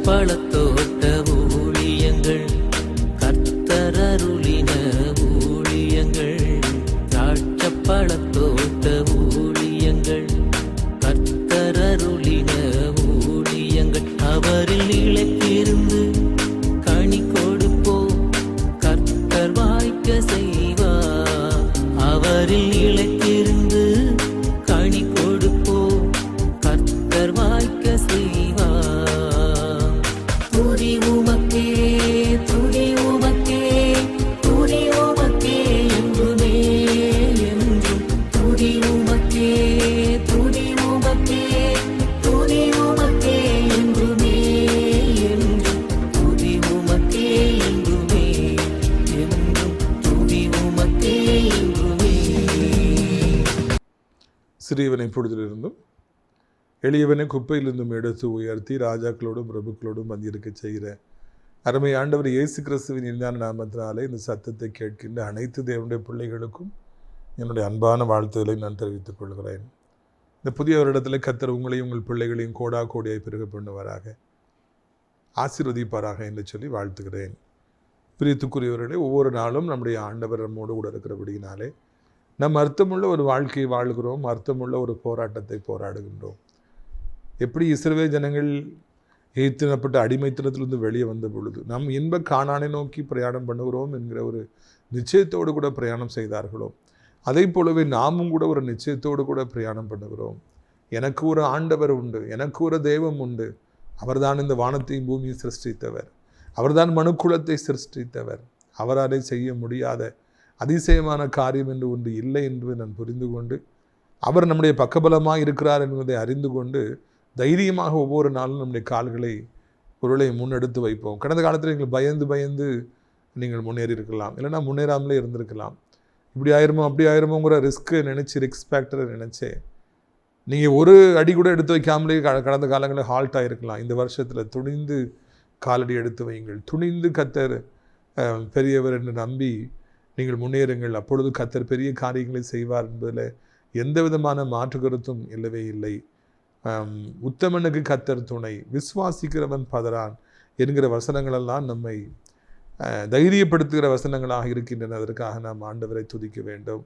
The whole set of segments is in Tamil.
பழத்தோட்ட ஊழியங்கள் கர்த்தரருளின ஊழியங்கள் திராட்சப்பழத்தோட்ட ஊழியங்கள் கர்த்தரருளின ஊழியங்கள் அவரில் இழைத்திருந்து கனி கொடுப்போம் கர்த்தர் வாய்க்க செய்வார் அவரில் இழைத்திருந்து கனி கொடுப்போம் கர்த்தர் வாய்க்க செய்வார் துதி உமக்கே துதி உமக்கே துதி உமக்கே என்றுமே என்றும் துதி உமக்கே துதி உமக்கே துதி உமக்கே என்றுமே என்றும் துதி உமக்கே என்றுமே என்றும் துதி உமக்கே என்றுமே. சிறியவனை பொழுதிலிருந்தும் எளியவனை குப்பையிலிருந்தும் எடுத்து உயர்த்தி ராஜாக்களோடும் பிரபுக்களோடும் வந்திருக்க செய்கிற அருமை ஆண்டவர் இயேசு கிறிஸ்துவின் இனிதான நாமத்தினாலே இந்த சத்தத்தை கேட்கின்ற அனைத்து தேவனுடைய பிள்ளைகளுக்கும் என்னுடைய அன்பான வாழ்த்துக்களை நான் தெரிவித்துக் கொள்கிறேன். இந்த புதிய வருடத்தில் கர்த்தர் உங்களையும் உங்கள் பிள்ளைகளையும் கோடா கோடியாய் பெருக பண்ணுவாராக, ஆசீர்வதிப்பாராக என்று சொல்லி வாழ்த்துகிறேன். பிரியத்துக்குரியவர்களே, ஒவ்வொரு நாளும் நம்முடைய ஆண்டவர் நம்மோடு கூட இருக்கிறபடியினாலே நம் அர்த்தமுள்ள ஒரு வாழ்க்கையை வாழ்கிறோம், அர்த்தமுள்ள ஒரு போராட்டத்தை போராடுகின்றோம். எப்படி இஸ்ரவேல் ஜனங்கள் எய்த்தினப்பட்ட அடிமைத்தனத்திலிருந்து வெளியே வந்த பொழுது நம் இன்ப கானானை நோக்கி பிரயாணம் பண்ணுகிறோம் என்கிற ஒரு நிச்சயத்தோடு கூட பிரயாணம் செய்தார்களோ, அதை போலவே நாமும் கூட ஒரு நிச்சயத்தோடு கூட பிரயாணம் பண்ணுகிறோம். எனக்கு ஒரு ஆண்டவர் உண்டு, எனக்கு ஒரு தெய்வம் உண்டு, அவர்தான் இந்த வானத்தையும் பூமியை சிருஷ்டித்தவர், அவர்தான் மனுக்குலத்தை சிருஷ்டித்தவர், அவராலே செய்ய முடியாத அதிசயமான காரியம் என்று ஒன்று இல்லை என்று நான் புரிந்து கொண்டு அவர் நம்முடைய பக்கபலமாக இருக்கிறார் என்பதை அறிந்து கொண்டு தைரியமாக ஒவ்வொரு நாளும் நம்முடைய கால்களை பொருளை முன்னெடுத்து வைப்போம். கடந்த காலத்தில் நீங்கள் பயந்து நீங்கள் முன்னேறி இருக்கலாம், இல்லைன்னா முன்னேறாமலே இருந்திருக்கலாம். இப்படி ஆயிருமோ அப்படி ஆயிருமோங்கிற ரிஸ்க்கு நினச்சி ரிஸ்க் ஃபேக்டரை நினச்சே நீங்கள் ஒரு அடி கூட எடுத்து வைக்காமலே கடந்த காலங்களில் ஹால்ட் ஆகிருக்கலாம். இந்த வருஷத்தில் துணிந்து காலடி எடுத்து வையுங்கள், துணிந்து கர்த்தர் பெரியவர் என்று நம்பி நீங்கள் முன்னேறுங்கள். அப்பொழுது கர்த்தர் பெரிய காரியங்களை செய்வார் என்பதில் எந்த விதமான மாற்று கருத்தும் இல்லவே இல்லை. உத்தமனுக்கு கர்த்தர் துணை, விசுவாசிக்கிறவன் பதறான் என்கிற வசனங்களெல்லாம் நம்மை தைரியப்படுத்துகிற வசனங்களாக இருக்கின்றன. அதற்காக நாம் ஆண்டவரை துதிக்க வேண்டும்.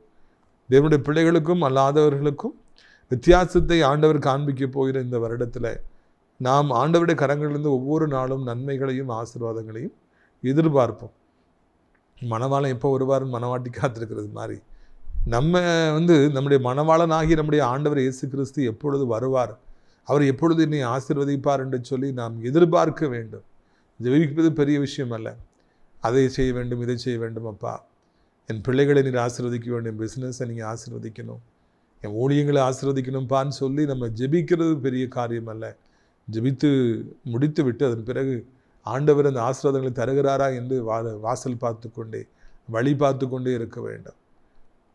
தேவனுடைய பிள்ளைகளுக்கும் அல்லாதவர்களுக்கும் வித்தியாசத்தை ஆண்டவர் காண்பிக்க போகிற இந்த வருடத்தில் நாம் ஆண்டவருடைய கரங்களிலிருந்து ஒவ்வொரு நாளும் நன்மைகளையும் ஆசீர்வாதங்களையும் எதிர்பார்ப்போம். மணவாளன் எப்போ வருவார்னு மணவாட்டி காத்திருக்கிறது மாதிரி நம்ம நம்முடைய மணவாளனாகி நம்முடைய ஆண்டவர் இயேசு கிறிஸ்து எப்பொழுது வருவார், அவர் எப்பொழுது என்னை ஆசீர்வதிப்பார் என்று சொல்லி நாம் எதிர்பார்க்க வேண்டும். ஜெபிப்பது பெரிய விஷயம் அல்ல. அதை செய்ய வேண்டும், இதை செய்ய வேண்டும், அப்பா என் பிள்ளைகளை நீர் ஆசீர்வதிக்க வேண்டும், என் பிஸ்னஸை நீங்கள் ஆசீர்வதிக்கணும், என் ஊழியங்களை ஆசீர்வதிக்கணும்ப்பான்னு சொல்லி நம்ம ஜெபிக்கிறது பெரிய காரியம் அல்ல. ஜெபித்து முடித்து விட்டு அதன் பிறகு ஆண்டவர் அந்த ஆசீர்வாதங்களை தருகிறாரா என்று வாசல் பார்த்து கொண்டே வழி பார்த்து கொண்டே இருக்க வேண்டும்.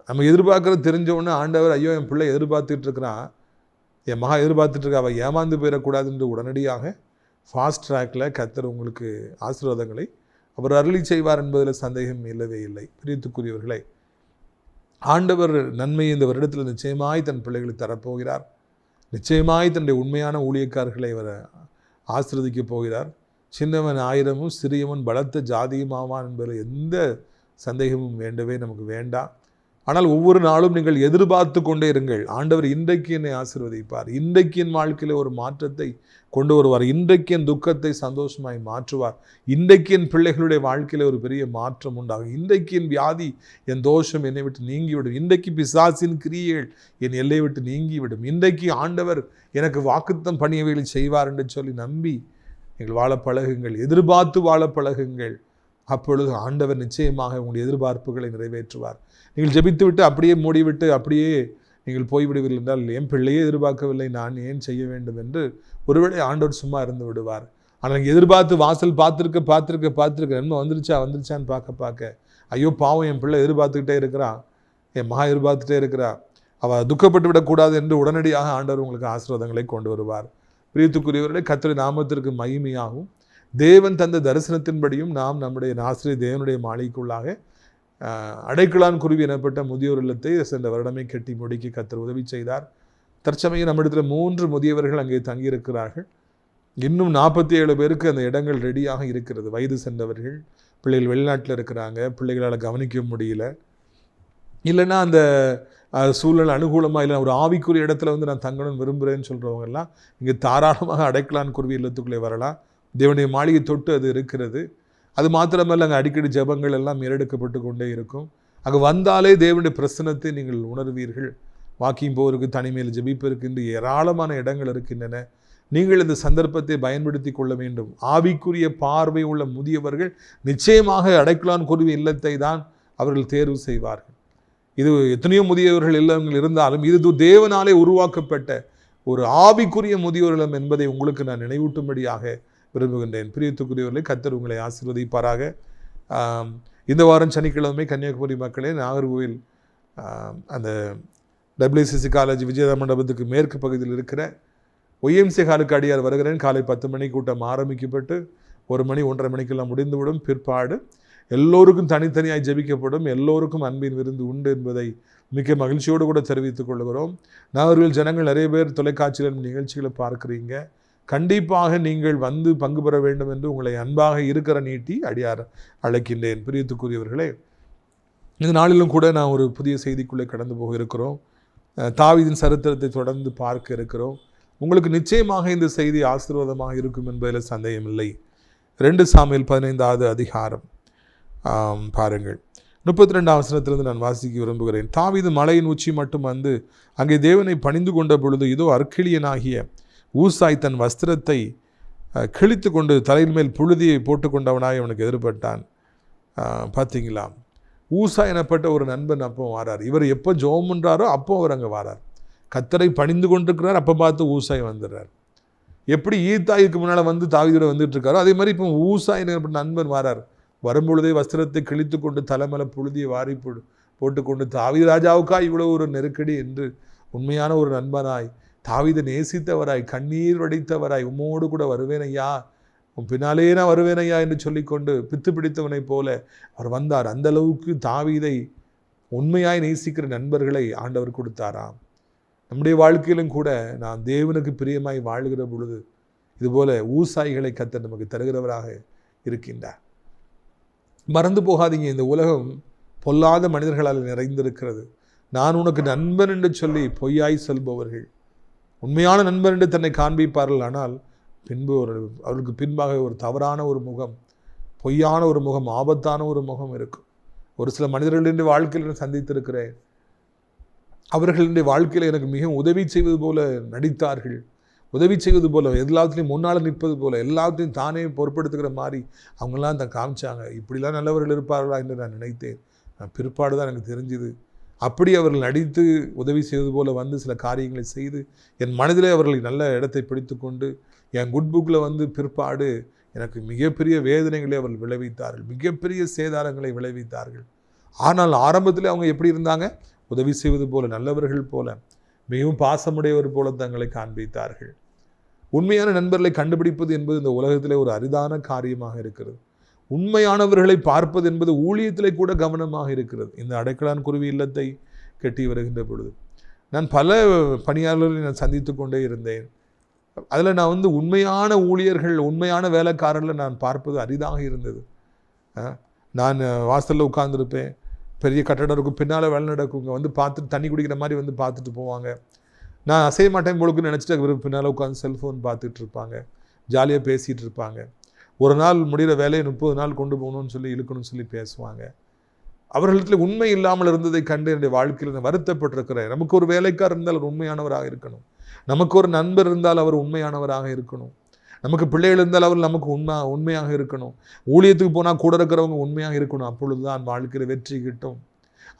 நம்ம எதிர்பார்க்கறது தெரிஞ்ச உடனே ஆண்டவர் ஐயோ என் பிள்ளை எதிர்பார்த்துட்டு இருக்கிறான், என் மகா எதிர்பார்த்துட்டு இருக்கா, அவள் ஏமாந்து போயிடக்கூடாது என்று உடனடியாக ஃபாஸ்ட் ட்ராக்கில் கர்த்தர் உங்களுக்கு ஆசீர்வாதங்களை அவர் அருளி செய்வார் என்பதில் சந்தேகம் இல்லவே இல்லை. பிரியத்துக்குரியவர்களே, ஆண்டவர் நன்மை இந்த வருடத்தில் நிச்சயமாய் தன் பிள்ளைகளை தரப்போகிறார். நிச்சயமாய் தன்னுடைய உண்மையான ஊழியக்காரர்களை அவர் ஆசீர்வதிக்கப் போகிறார். சின்னவன் ஆயிரமும் சிறியவன் பலத்த ஜாதியும் ஆவான் என்பதில் எந்த சந்தேகமும் வேண்டவே நமக்கு வேண்டாம். ஆனால் ஒவ்வொரு நாளும் நீங்கள் எதிர்பார்த்து கொண்டே இருங்கள். ஆண்டவர் இன்றைக்கு என்னை ஆசீர்வதிப்பார், இன்றைக்கு என் வாழ்க்கையில் ஒரு மாற்றத்தை கொண்டு வருவார், இன்றைக்கு என் துக்கத்தை சந்தோஷமாய் மாற்றுவார், இன்றைக்கு என் பிள்ளைகளுடைய வாழ்க்கையில் ஒரு பெரிய மாற்றம் உண்டாகும், இன்றைக்கு என் வியாதி என் தோஷம் என்னை விட்டு நீங்கிவிடும், இன்றைக்கு பிசாசின் கிரியைகள் என் எல்லை விட்டு நீங்கிவிடும், இன்றைக்கு ஆண்டவர் எனக்கு வாக்குத்தம் பணியவைகளை செய்வார் என்று சொல்லி நம்பி நீங்கள் வாழ பழகுங்கள், எதிர்பார்த்து வாழ பழகுங்கள். அப்பொழுது ஆண்டவர் நிச்சயமாக உங்களுடைய எதிர்பார்ப்புகளை நிறைவேற்றுவார். நீங்கள் ஜெபித்து விட்டு அப்படியே மூடிவிட்டு அப்படியே நீங்கள் போய்விடுவீர்கள் என்றால் என் பிள்ளையே எதிர்பார்க்கவில்லை, நான் ஏன் செய்ய வேண்டும் என்று ஒருவேளை ஆண்டவர் சும்மா இருந்து விடுவார். ஆனால் நீங்கள் எதிர்பார்த்து வாசல் பார்த்துருக்க நன்மை வந்துருச்சான்னு பார்க்க ஐயோ பாவம் என் பிள்ளை எதிர்பார்த்துக்கிட்டே இருக்கிறான், என் மகா எதிர்பார்த்துட்டே இருக்கிறா, அவள் துக்கப்பட்டு விடக்கூடாது என்று உடனடியாக ஆண்டவர் உங்களுக்கு ஆசீர்வாதங்களை கொண்டு வருவார். பிரியத்துக்குரியவர்களே, கர்த்தருடைய நாமத்திற்கு மகிமையாகும் தேவன் தந்த தரிசனத்தின்படியும் நாம் நம்முடைய ஆசிரியர் தேவனுடைய மாளிகைக்குள்ளாக அடைக்கலான் குருவி எனப்பட்ட முதியோர் இல்லத்தை சென்ற வருடமே கட்டி முடிக்க கர்த்தர் உதவி செய்தார். தற்சமயம் நம்மிடத்தில் 3 முதியவர்கள் அங்கே தங்கியிருக்கிறார்கள். இன்னும் 47 பேருக்கு அந்த இடங்கள் ரெடியாக இருக்கிறது. வயது சென்றவர்கள், பிள்ளைகள் வெளிநாட்டில் இருக்கிறாங்க, பிள்ளைகளால் கவனிக்க முடியல, இல்லைன்னா அந்த சூழல் அனுகூலமாக இல்லை, ஒரு ஆவிக்குரிய இடத்துல வந்து நான் தங்கணும்னு விரும்புகிறேன்னு சொல்கிறவங்கெல்லாம் இங்கே தாராளமாக அடைக்கலான் குருவி இல்லத்துக்குள்ளே வரலாம். தேவனுடைய மாளிகை தொட்டு அது இருக்கிறது. அது மாத்திரமல்ல, அங்கே அடிக்கடி ஜெபங்கள் எல்லாம் ஏறெடுக்கப்பட்டு கொண்டே இருக்கும். அங்கே வந்தாலே தேவனுடைய பிரசன்னத்தை நீங்கள் உணர்வீர்கள். வாக்கிங் போருக்கு, தனிமையில் ஜெபிப்பதற்கு என்று ஏராளமான இடங்கள் இருக்கின்றன. நீங்கள் இந்த சந்தர்ப்பத்தை பயன்படுத்தி கொள்ள வேண்டும். ஆவிக்குரிய பார்வை உள்ள முதியவர்கள் நிச்சயமாக அடைக்கலான் குருவி இல்லத்தை தான் அவர்கள் தேர்வு செய்வார்கள். இது எத்தனையோ முதியவர்கள் இல்லங்கள் இருந்தாலும் இது தேவனாலே உருவாக்கப்பட்ட ஒரு ஆவிக்குரிய முதியோர் இல்லம் என்பதை உங்களுக்கு நான் நினைவூட்டும்படியாக விரும்புகின்றேன். பிரியத்துக்குரியவர்களை கர்த்தர் உங்களை ஆசீர்வதிப்பாராக. இந்த வாரம் சனிக்கிழமை கன்னியாகுமரி மக்களே, நாகர்கோவில் அந்த WCC காலேஜ் விஜயதா மண்டபத்துக்கு மேற்கு பகுதியில் இருக்கிற OMC ஹாலுக்கு அடியார் வருகிறேன். காலை 10 மணிக்கு கூட்டம் ஆரம்பிக்கப்பட்டு 1 மணி 1:30 மணிக்கெல்லாம் முடிந்துவிடும். பிற்பாடு எல்லோருக்கும் தனித்தனியாய் ஜெபிக்கப்படும். எல்லோருக்கும் அன்பின் விருந்து உண்டு என்பதை மிக மகிழ்ச்சியோடு கூட தெரிவித்துக் கொள்கிறோம். நாகர்கோவில் ஜனங்கள் நிறைய பேர் தொலைக்காட்சியில் நிகழ்ச்சிகளை பார்க்குறீங்க. கண்டிப்பாக நீங்கள் வந்து பங்கு பெற வேண்டும் என்று உங்களை அன்பாக இருக்கிற நீட்டி அடியார் அழைக்கின்றேன். பிரியத்துக்குரியவர்களே, இந்த நாளிலும் கூட நான் ஒரு புதிய செய்திக்குள்ளே கடந்து போக இருக்கிறோம். தாவீதின் சரித்திரத்தை தொடர்ந்து பார்க்க இருக்கிறோம். உங்களுக்கு நிச்சயமாக இந்த செய்தி ஆசீர்வாதமாக இருக்கும் என்பதில் சந்தேகமில்லை. 2 சாமுவேல் 15வது அதிகாரம் பாருங்கள். 32ஆம் வசனத்திலிருந்து நான் வாசிக்க விரும்புகிறேன். தாவீது மலையின் உச்சி மட்டும் வந்து அங்கே தேவனை பணிந்து கொண்ட பொழுது இதோ அர்க்கிலியனாகிய ஊசாய் தன் வஸ்திரத்தை கிழித்து கொண்டு தலையின் மேல் புழுதியை போட்டுக்கொண்டவனாய் அவனுக்கு எதிர்பட்டான். பார்த்தீங்களா, ஊசா எனப்பட்ட ஒரு நண்பன் அப்போ வாரார். இவர் எப்போ ஜெபம் பண்ணுறாரோ அப்போ அவர் அங்கே வாரார். கர்த்தரை பணிந்து கொண்டிருக்கிறார், அப்போ பார்த்து ஊசாய் வந்துடுறார். எப்படி ஈத்தாய்க்கு முன்னால் வந்து தாவீதோட வந்துட்டு இருக்காரோ அதே மாதிரி இப்போ ஊசாய் எனப்பட்ட நண்பன் வாரார். வரும்பொழுதே வஸ்திரத்தை கிழித்து கொண்டு தலைமலை புழுதியை வாரி போட்டுக்கொண்டு தாவீது ராஜாவுக்கா இவ்வளோ ஒரு நெருக்கடி என்று உண்மையான ஒரு நண்பனாய், தாவீதை நேசித்தவராய், கண்ணீர் வடித்தவராய், உம்மோடு கூட வருவேன் ஐயா, உன் பின்னாலே நான் வருவேன் ஐயா என்று சொல்லிக்கொண்டு பித்து பிடித்தவனை போல அவர் வந்தார். அந்த அளவுக்கு தாவீதை உண்மையாய் நேசிக்கிற நண்பர்களை ஆண்டவர் கொடுத்தாராம். நம்முடைய வாழ்க்கையிலும் கூட நாம் தேவனுக்கு பிரியமாய் வாழ்கிற பொழுது இதுபோல ஊசாய்களை கர்த்தர் நமக்கு தருகிறவராக இருக்கின்றார். மறந்து போகாதீங்க, இந்த உலகம் பொல்லாத மனிதர்களால் நிறைந்திருக்கிறது. நான் உனக்கு நண்பன் என்று சொல்லி பொய்யாய் சொல்பவர்கள் உண்மையான நண்பன் என்று தன்னை காண்பிப்பார்கள். ஆனால் பின்பு அவருக்கு பின்பாக ஒரு தவறான ஒரு முகம், பொய்யான ஒரு முகம், ஆபத்தான ஒரு முகம் இருக்கும். ஒரு சில மனிதர்களுடைய வாழ்க்கையில் நான் சந்தித்திருக்கிறேன். அவர்களுடைய வாழ்க்கையில் எனக்கு மிகவும் உதவி செய்வது போல நடித்தார்கள். உதவி செய்வது போல, எல்லாத்துலேயும் முன்னால் நிற்பது போல, எல்லாத்தையும் தானே பொறுப்படுத்துகிற மாதிரி அவங்கெல்லாம் தான் காமிச்சாங்க. இப்படிலாம் நல்லவர்கள் இருப்பார்களா என்று நான் நினைத்தேன். பிற்பாடு தான் எனக்கு தெரிஞ்சுது. அப்படி அவர்கள் நடித்து உதவி செய்வது போல வந்து சில காரியங்களை செய்து என் மனதிலே அவர்களை நல்ல இடத்தை பிடித்து கொண்டு என் குட் புக்கில் வந்து பிற்பாடு எனக்கு மிகப்பெரிய வேதனைகளை அவர்கள் விளைவித்தார்கள், மிகப்பெரிய சேதாரங்களை விளைவித்தார்கள். ஆனால் ஆரம்பத்தில் அவங்க எப்படி இருந்தாங்க? உதவி செய்வது போல, நல்லவர்கள் போல, மிகவும் பாசமுடையவர் போல தங்களை காண்பித்தார்கள். உண்மையான நண்பர்களை கண்டுபிடிப்பது என்பது இந்த உலகத்திலே ஒரு அரிதான காரியமாக இருக்கிறது. உண்மையானவர்களை பார்ப்பது என்பது ஊழியத்திலே கூட கவனமாக இருக்கிறது. இந்த அடைக்கலான் குருவி இல்லத்தை கட்டி வருகின்ற பொழுது நான் பல பணியாளர்களை நான் சந்தித்து கொண்டே இருந்தேன். அதில் நான் வந்து உண்மையான ஊழியர்கள், உண்மையான வேலைக்காரர்களை நான் பார்ப்பது அரிதாக இருந்தது. நான் வாசலில் உட்கார்ந்துருப்பேன், பெரிய கட்டடம் இருக்கும், பின்னால் வேலை நடக்குங்க, வந்து பார்த்துட்டு தண்ணி குடிக்கிற மாதிரி வந்து பார்த்துட்டு போவாங்க. நான் அசைய மாட்டேன் பொழுதுன்னு நினச்சிட்டு பின்னால் உட்காந்து செல்ஃபோன் பார்த்துட்டு இருப்பாங்க, ஜாலியாக பேசிகிட்டு இருப்பாங்க. ஒரு நாள் முடிகிற வேலையை 30 நாள் கொண்டு போகணும்னு சொல்லி இழுக்கணும்னு சொல்லி பேசுவாங்க. அவர்களிடத்தில் உண்மை இல்லாமல் இருந்ததை கண்டு என்னுடைய வாழ்க்கையில் நான் வருத்தப்பட்டிருக்கிறேன். நமக்கு ஒரு வேலைக்காரர் இருந்தால் அவர் உண்மையானவராக இருக்கணும், நமக்கு ஒரு நண்பர் இருந்தால் அவர் உண்மையானவராக இருக்கணும், நமக்கு பிள்ளைகள் இருந்தால் அவர் நமக்கு உண்மையாக இருக்கணும், ஊழியத்துக்கு போனால் கூட இருக்கிறவங்க உண்மையாக இருக்கணும். அப்பொழுதுதான் வாழ்க்கையில் வெற்றி கிட்டும்,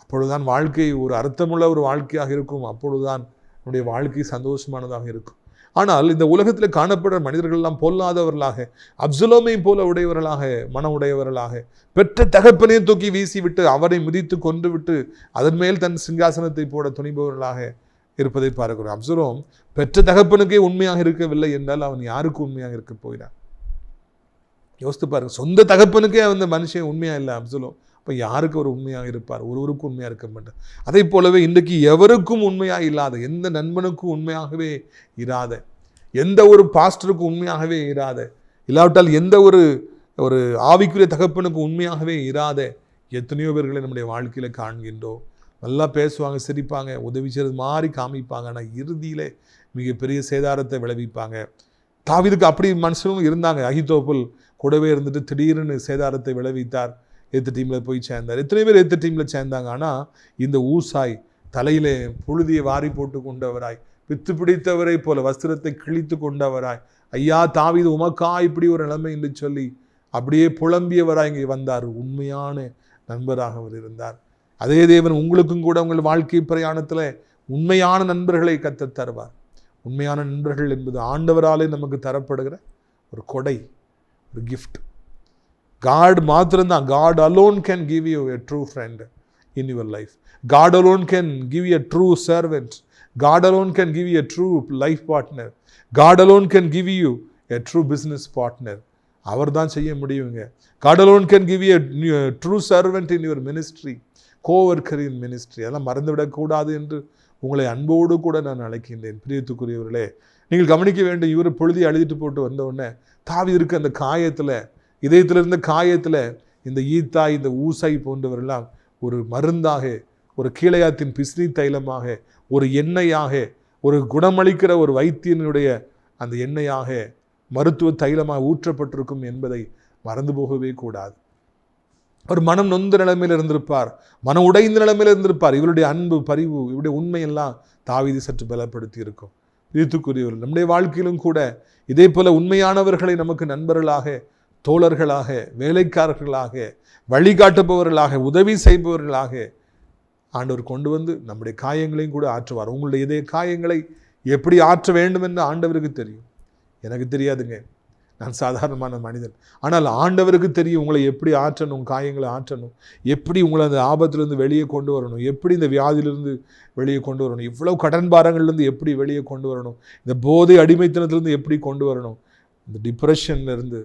அப்பொழுதுதான் வாழ்க்கை ஒரு அர்த்தமுள்ள ஒரு வாழ்க்கையாக இருக்கும், அப்பொழுதுதான் நம்முடைய வாழ்க்கை சந்தோஷமானதாக இருக்கும். ஆனால் இந்த உலகத்தில் காணப்படுற மனிதர்கள் எல்லாம் பொல்லாதவர்களாக, அப்சலோமை போல உடையவர்களாக, மன உடையவர்களாக, பெற்ற தகப்பனையை தூக்கி வீசி விட்டு அவரை மிதித்து கொன்று விட்டு அதன் மேல் தன் சிங்காசனத்தை போட துணிபவர்களாக இருப்பதை பார்க்கிறோம். அப்சலோம் பெற்ற தகப்பனுக்கே உண்மையாக இருக்கவில்லை என்றால் அவன் யாருக்கு உண்மையாக இருக்க போகிறான்? யோசித்து பாருங்க. சொந்த தகப்பனுக்கே அந்த மனுஷன் உண்மையாக இல்லை அப்சலோம், இப்போ யாருக்கு அவர் உண்மையாக இருப்பார்? ஒருவருக்கும் உண்மையாக இருக்க மாட்டார். அதை போலவே இன்றைக்கு எவருக்கும் உண்மையாக இல்லாத, எந்த நண்பனுக்கும் உண்மையாகவே இராத, எந்த ஒரு பாஸ்டருக்கும் உண்மையாகவே இராத, இல்லாவிட்டால் எந்த ஒரு ஆவிக்குரிய தகப்பனுக்கு உண்மையாகவே இராத எத்தனையோ பேர்களை நம்முடைய வாழ்க்கையில் காண்கின்றோம். நல்லா பேசுவாங்க, சிரிப்பாங்க, உதவி செய்கிறது மாதிரி காமிப்பாங்க, ஆனால் இறுதியிலே மிகப்பெரிய சேதாரத்தை விளைவிப்பாங்க. தாவீதுக்கு அப்படி மனுஷனும் இருந்தாங்க. அகித்தோப்பல் கூடவே இருந்துட்டு திடீர்னு சேதாரத்தை விளைவித்தார். எதிர்த்த டீமில் போய் சேர்ந்தார். எத்தனை பேர் எதிர்த்த டீமில் சேர்ந்தாங்க. ஆனால் இந்த ஊசாய் தலையிலே புழுதியை வாரி போட்டு கொண்டவராய், பித்து பிடித்தவரை போல வஸ்திரத்தை கிழித்து கொண்டவராய், ஐயா தாவீது உமக்கா இப்படி ஒரு நிலைமை என்று சொல்லி அப்படியே புலம்பியவராய் இங்கே வந்தார். உண்மையான நண்பராக அவர் இருந்தார். அதே தேவன் உங்களுக்கும் கூட உங்கள் வாழ்க்கை பிரயாணத்தில் உண்மையான நண்பர்களை கற்றுத் தருவார். உண்மையான நண்பர்கள் என்பது ஆண்டவராலே நமக்கு தரப்படுகிற ஒரு கொடை, ஒரு கிஃப்ட். God மாத்திரம்தான், God alone can give you a true friend in your life. God alone can give you a true servant. God alone can give you a true life partner. God alone can give you a true business partner. அவர் தான் செய்ய முடியுங்க. God alone can give you a true servant in your ministry, co-worker in ministry. அதெல்லாம் மறந்துவிடக்கூடாது என்று உங்களை அன்போடு கூட நான் அழைக்கின்றேன். பிரியத்துக்குரியவர்களே, நீங்கள் கவனிக்க வேண்டும். இவர் பொழுதி அழுதிட்டு போட்டு வந்த உடனே தாவீதுக்கு அந்த காயத்தில், இதயத்தில் இருந்த காயத்தில் இந்த ஈத்தாய், இந்த ஊசை போன்றவரெல்லாம் ஒரு மருந்தாக, ஒரு கீழையாத்தின் பிஸ்னி தைலமாக, ஒரு எண்ணெயாக, ஒரு குணமளிக்கிற ஒரு வைத்தியனுடைய அந்த எண்ணெயாக, மருத்துவ தைலமாக ஊற்றப்பட்டிருக்கும் என்பதை மறந்து போகவே கூடாது. அவர் மனம் நொந்த நிலைமையில் இருந்திருப்பார், மன உடைந்த நிலைமையில் இருந்திருப்பார். இவருடைய அன்பு, பரிவு, இவருடைய உண்மையெல்லாம் தாவீது சற்று பலப்படுத்தி இருக்கும். பிரியத்துக்குரியவர்கள், நம்முடைய வாழ்க்கையிலும் கூட இதே போல உண்மையானவர்களை நமக்கு நண்பர்களாக, தோழர்களாக, வேலைக்காரர்களாக, வழிகாட்டுபவர்களாக, உதவி செய்பவர்களாக ஆண்டவர் கொண்டு வந்து நம்முடைய காயங்களையும் கூட ஆற்றுவார். உங்களுடைய இதே காயங்களை எப்படி ஆற்ற வேண்டும் என்று ஆண்டவருக்கு தெரியும். எனக்கு தெரியாதுங்க, நான் சாதாரணமான மனிதன். ஆனால் ஆண்டவருக்கு தெரியும் உங்களை எப்படி ஆற்றணும், காயங்களை ஆற்றணும், எப்படி உங்களை அந்த ஆபத்திலிருந்து வெளியே கொண்டு வரணும், எப்படி இந்த வியாதியிலிருந்து வெளியே கொண்டு வரணும், இவ்வளவு கடன் பாரங்கள்லேருந்து எப்படி வெளியே கொண்டு வரணும், இந்த போதை அடிமைத்தனத்திலிருந்து எப்படி கொண்டு வரணும், இந்த டிப்ரெஷன்லேருந்து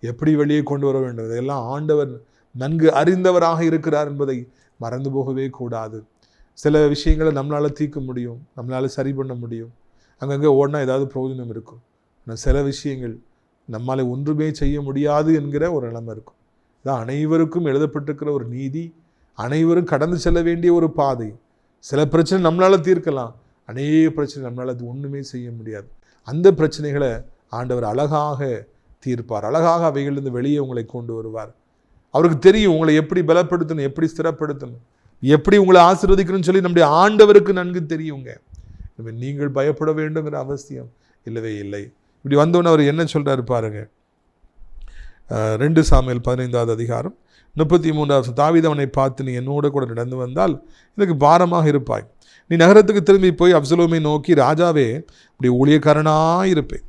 எப்படி வெளியே கொண்டு வர வேண்டும், இதெல்லாம் ஆண்டவர் நன்கு அறிந்தவராக இருக்கிறார் என்பதை மறந்து போகவே கூடாது. சில விஷயங்களை நம்மளால் தீர்க்க முடியும், நம்மளால் சரி பண்ண முடியும், அங்கங்கே ஓடினா ஏதாவது பிரயோஜனம் இருக்கும். ஆனால் சில விஷயங்கள் நம்மால் ஒன்றுமே செய்ய முடியாது என்கிற ஒரு நிலைமை இருக்கும். இதான் அனைவருக்கும் எழுதப்பட்டிருக்கிற ஒரு நீதி, அனைவரும் கடந்து செல்ல வேண்டிய ஒரு பாதை. சில பிரச்சனை நம்மளால் தீர்க்கலாம், அநேக பிரச்சனை நம்மளால் அது ஒன்றுமே செய்ய முடியாது. அந்த பிரச்சனைகளை ஆண்டவர் அழகாக தீர்ப்பார், அழகாக அவைகளிலிருந்து வெளியே உங்களை கொண்டு வருவார். அவருக்கு தெரியும் உங்களை எப்படி பலப்படுத்தணும், எப்படி ஸ்திரப்படுத்தணும், எப்படி உங்களை ஆசீர்வதிக்கணும்னு சொல்லி நம்முடைய ஆண்டவருக்கு நன்கு தெரியுங்க. நீங்கள் பயப்பட வேண்டுங்கிற அவசியம் இல்லவே இல்லை. இப்படி வந்தோன்னு அவர் என்ன சொல்கிறாரு பாருங்க. 2 சாமுவேல் 15வது அதிகாரம் 33வது. தாவீது அவனை பார்த்து, நீ என்னோட கூட நடந்து வந்தால் எனக்கு பாரமாக இருப்பாய். நீ நகரத்துக்கு திரும்பி போய் அப்சலோமை நோக்கி, ராஜாவே, இப்படி ஊழியக்காரனாக இருப்பேன்.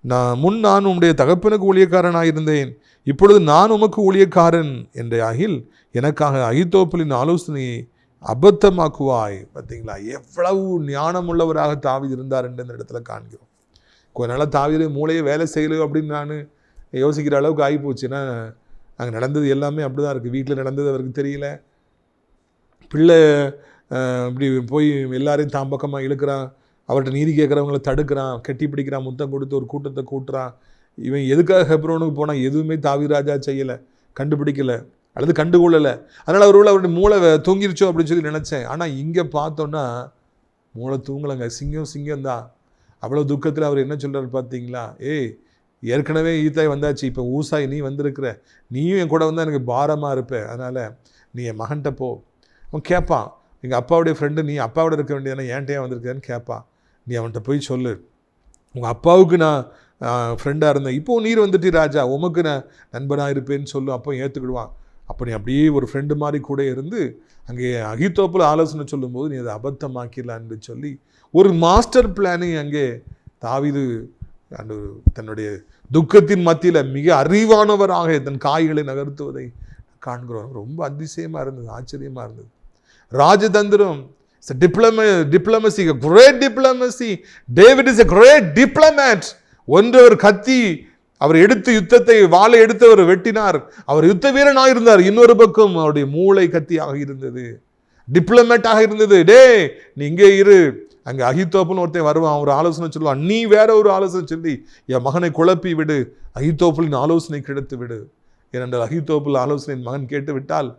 நான் உம்முடைய தகப்பனுக்கு ஊழியக்காரனாக இருந்தேன், இப்பொழுது நான் உமக்கு ஊழியக்காரன் என்ற ஆகில் எனக்காக அகித்தோப்பலின் ஆலோசனையை அபத்தமாக்குவாய். பார்த்தீங்களா எவ்வளவு ஞானமுள்ளவராக தாவீது இருந்தார் என்று இந்த இடத்துல காண்கிறோம். கொஞ்ச நாளாக தாவீது மூளையை வேலை செய்யலையோ அப்படின்னு நான் யோசிக்கிற அளவுக்கு ஆகிப்போச்சு. ஏன்னா அங்கே நடந்தது எல்லாமே அப்படி தான் இருக்குது. வீட்டில் நடந்தது அவருக்கு தெரியல. பிள்ளை இப்படி போய் எல்லாரையும் தாம் பக்கமாக இழுக்கிறான், அவர்கிட்ட நீதி கேட்குறவங்கள தடுக்கிறான், கட்டி பிடிக்கிறான், முத்தம் கொடுத்து ஒரு கூட்டத்தை கூட்டுறான். இவன் எதுக்காக ஹெப்ரோனுக்கு போனால் எதுவுமே தாவீது ராஜா செய்யலை, கண்டுபிடிக்கலை அல்லது கண்டுகொள்ளலை. அதனால் அவருடைய மூளை தூங்கிருச்சோ அப்படின்னு சொல்லி நினச்சேன். ஆனால் இங்கே பார்த்தோன்னா மூளை தூங்கலைங்க. சிங்கம் தான். அவ்வளோ துக்கத்தில் அவர் என்ன சொல்கிறார் பார்த்தீங்களா? ஏற்கனவே ஈத்தாய் வந்தாச்சு, இப்போ ஊசாய் நீ வந்திருக்கிற, நீயும் என் கூட வந்தால் எனக்கு பாரமாக இருப்ப, அதனால் நீ என் மகன்கிட்ட போ. அவன் கேட்பான், எங்கள் அப்பாவுடைய ஃப்ரெண்டு, நீ அப்பாவோட இருக்க வேண்டியதானே, ஏன்ட்டே வந்திருக்கேன்னு கேட்பான். நீ அவன்கிட்ட போய் சொல்லு, உங்கள் அப்பாவுக்கு நான் ஃப்ரெண்டாக இருந்தேன், இப்போது நீர் வந்துட்டு ராஜா, உமக்கு நான் நண்பனாக இருப்பேன்னு சொல்லு. அப்போ ஏற்றுக்கிடுவான். அப்போ நீ அப்படியே ஒரு ஃப்ரெண்டு மாதிரி கூட இருந்து அங்கே அகித்தோப்பில் ஆலோசனை சொல்லும்போது நீ அதை அபத்தமாக்கிடலான்னு சொல்லி ஒரு மாஸ்டர் பிளானை அங்கே தாவீது தன்னுடைய துக்கத்தின் மத்தியில் மிக அறிவானவராக தன் காய்களை நகர்த்துவதை காண்கிறோம். ரொம்ப அதிசயமாக இருந்தது, ஆச்சரியமாக இருந்தது. ராஜதந்திரம், diplomacy, a great diplomacy. David is a great diplomat. ஒன்றவர் கத்தி அவர் எடுத்து யுத்தத்தை வாளை எடுத்து அவர் வெட்டினார். அவர் யுத்த வீரனாக இருந்தார். இன்னொரு பக்கம் அவருடைய மூளை கத்தியாக இருந்தது, டிப்ளமேட்டாக இருந்தது. டே நீ இங்கே இரு, அங்கே அகித்தோப்புன்னு ஒருத்தன் வருவான், ஒரு ஆலோசனை சொல்லுவான். நீ வேற ஒரு ஆலோசனை சொல்லி என் மகனை குழப்பி விடு, அகித்தோப்பின் ஆலோசனை கிடைத்து விடு. ஏனென்றால் அகித்தோப்பில் ஆலோசனை என் மகன் கேட்டு விட்டால்